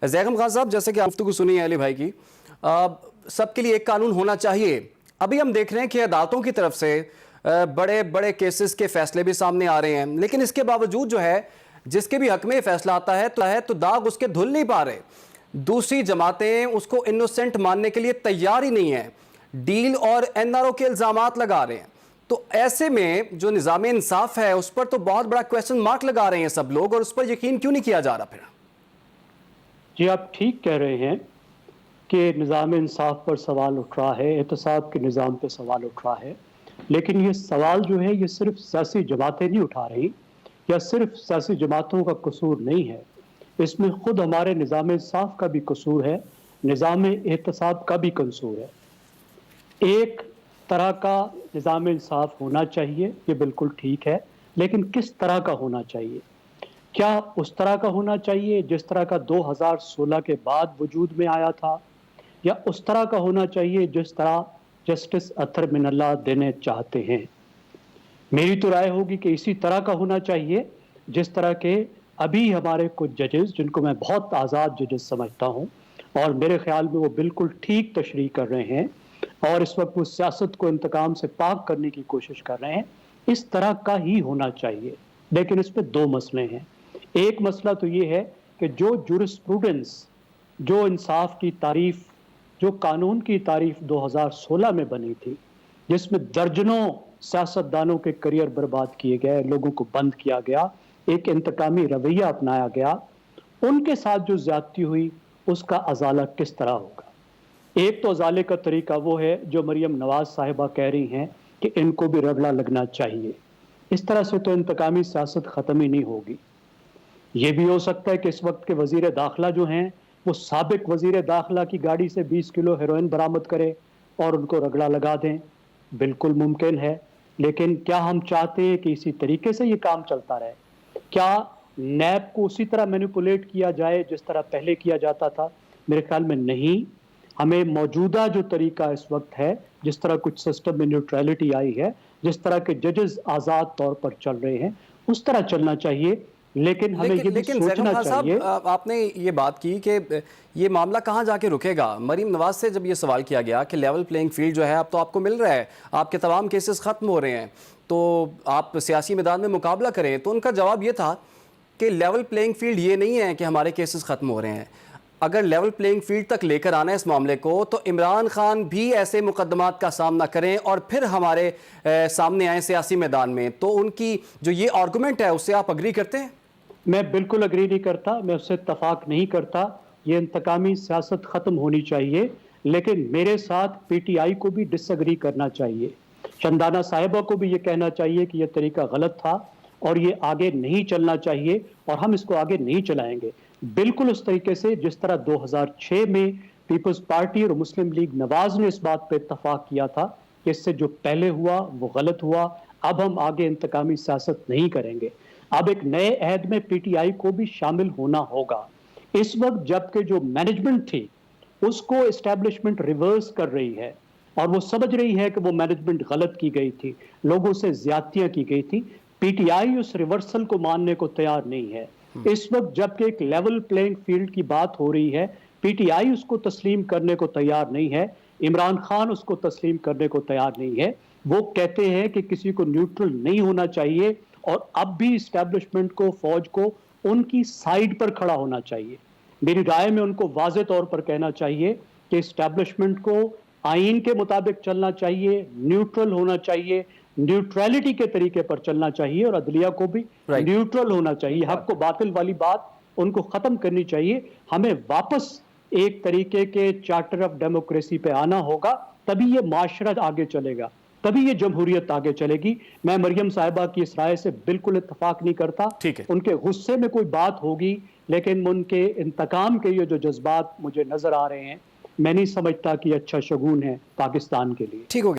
ज़ैगम खान साहब, जैसे कि गुफ्तगू सुनी है अली भाई की, सबके लिए एक कानून होना चाहिए। अभी हम देख रहे हैं कि अदालतों की तरफ से बड़े बड़े केसेस के फैसले भी सामने आ रहे हैं, लेकिन इसके बावजूद जो है जिसके भी हक में फैसला आता है तो दाग उसके धुल नहीं पा रहे। दूसरी जमातें उसको इनोसेंट मानने के लिए तैयार ही नहीं है, डील और एनआरओ के इल्जामात लगा रहे हैं। तो ऐसे में जो निज़ाम इंसाफ है उस पर तो बहुत बड़ा क्वेश्चन मार्क लगा रहे हैं सब लोग, और उस पर यकीन क्यों नहीं किया जा रहा फिर? जी, आप ठीक कह रहे हैं कि निज़ाम इंसाफ पर सवाल उठ रहा है, एहतसाब के निज़ाम पर सवाल उठ रहा है, लेकिन ये सवाल जो है ये सिर्फ सियासी जमातें नहीं उठा रही, या सिर्फ सियासी जमातों का कसूर नहीं है। इसमें खुद हमारे निज़ाम इंसाफ का भी कसूर है, निज़ाम एहतसाब का भी कसूर है। एक तरह का निज़ाम इंसाफ होना चाहिए, ये बिल्कुल ठीक है, लेकिन किस तरह का होना चाहिए? क्या उस तरह का होना चाहिए जिस तरह का 2016 के बाद वजूद में आया था, या उस तरह का होना चाहिए जिस तरह जस्टिस अत्तर मिनल्ला देने चाहते हैं? मेरी तो राय होगी कि इसी तरह का होना चाहिए जिस तरह के अभी हमारे कुछ जजेस, जिनको मैं बहुत आज़ाद जजेस समझता हूं और मेरे ख्याल में वो बिल्कुल ठीक तशरीह कर रहे हैं और इस वक्त वो सियासत को इंतकाम से पाक करने की कोशिश कर रहे हैं, इस तरह का ही होना चाहिए। लेकिन इसमें दो मसले हैं। एक मसला तो ये है कि जो जुरिस्प्रूडेंस, जो इंसाफ की तारीफ, जो कानून की तारीफ 2016 में बनी थी, जिसमें दर्जनों सियासतदानों के करियर बर्बाद किए गए, लोगों को बंद किया गया, एक इंतकामी रवैया अपनाया गया, उनके साथ जो ज्यादती हुई उसका अजाला किस तरह होगा? एक तो अजाले का तरीका वो है जो मरियम नवाज साहिबा कह रही हैं कि इनको भी रगड़ा लगना चाहिए। इस तरह से तो इंतकामी सियासत ख़त्म ही नहीं होगी। ये भी हो सकता है कि इस वक्त के वज़ीर दाखिला जो हैं वो साबिक वज़ीर दाखिला की गाड़ी से 20 किलो हेरोइन बरामद करें और उनको रगड़ा लगा दें, बिल्कुल मुमकिन है। लेकिन क्या हम चाहते हैं कि इसी तरीके से ये काम चलता रहे? क्या नैब को उसी तरह मैनिपुलेट किया जाए जिस तरह पहले किया जाता था? मेरे ख्याल में नहीं। हमें मौजूदा जो तरीका इस वक्त है, जिस तरह कुछ सिस्टम में न्यूट्रलिटी आई है, जिस तरह के जजेस आज़ाद तौर पर चल रहे हैं, उस तरह चलना चाहिए। लेकिन हमें ये भी सोचना चाहिए। आपने ये बात की कि ये मामला कहाँ जाके रुकेगा। मरीम नवाज से जब ये सवाल किया गया कि लेवल प्लेइंग फील्ड जो है अब तो आपको मिल रहा है, आपके तमाम केसेस ख़त्म हो रहे हैं, तो आप सियासी मैदान में मुकाबला करें, तो उनका जवाब ये था कि लेवल प्लेइंग फील्ड ये नहीं है कि हमारे केसेस ख़त्म हो रहे हैं। अगर लेवल प्लेइंग फील्ड तक लेकर आना है इस मामले को, तो इमरान खान भी ऐसे मुकदमात का सामना करें और फिर हमारे सामने आए सियासी मैदान में। तो उनकी जो ये आर्गूमेंट है उससे आप अग्री करते हैं? मैं बिल्कुल अग्री नहीं करता, मैं उससे इत्तफाक नहीं करता। ये इंतकामी सियासत ख़त्म होनी चाहिए, लेकिन मेरे साथ पीटीआई को भी डिसएग्री करना चाहिए। चंदाना साहिबा को भी ये कहना चाहिए कि ये तरीका गलत था और ये आगे नहीं चलना चाहिए, और हम इसको आगे नहीं चलाएंगे बिल्कुल उस तरीके से जिस तरह 2006 में पीपल्स पार्टी और मुस्लिम लीग नवाज ने इस बात पे इत्तफाक किया था कि इससे जो पहले हुआ वो गलत हुआ, अब हम आगे इंतकामी सियासत नहीं करेंगे। अब एक नए अहद में पीटीआई को भी शामिल होना होगा। इस वक्त जबकि जो मैनेजमेंट थी उसको एस्टैब्लिशमेंट रिवर्स कर रही है और वो समझ रही है कि वो मैनेजमेंट गलत की गई थी, लोगों से ज्यादतियां की गई थी। पीटीआई उस रिवर्सल को मानने को तैयार नहीं है। इस वक्त जबकि एक लेवल प्लेइंग फील्ड की बात हो रही है, पीटीआई उसको तस्लीम करने को तैयार नहीं है, इमरान खान उसको तस्लीम करने को तैयार नहीं है। वो कहते हैं कि किसी को न्यूट्रल नहीं होना चाहिए और अब भी इस्टेब्लिशमेंट को, फौज को उनकी साइड पर खड़ा होना चाहिए। मेरी राय में उनको वाज़े तौर पर कहना चाहिए कि इस्टेब्लिशमेंट को आईन के मुताबिक चलना चाहिए, न्यूट्रल होना चाहिए, न्यूट्रलिटी के तरीके पर चलना चाहिए, और अदलिया को भी न्यूट्रल होना चाहिए। हक को बातिल वाली बात उनको ख़त्म करनी चाहिए। हमें वापस एक तरीके के चार्टर ऑफ डेमोक्रेसी पे आना होगा, तभी ये माशरा आगे चलेगा, तभी ये जमहूरियत आगे चलेगी। मैं मरियम साहिबा की इस राय से बिल्कुल इत्तफाक नहीं करता। उनके गुस्से में कोई बात होगी, लेकिन उनके इंतकाम के ये जो जज्बात मुझे नजर आ रहे हैं, मैं नहीं समझता कि अच्छा शगुन है पाकिस्तान के लिए। ठीक हो गया।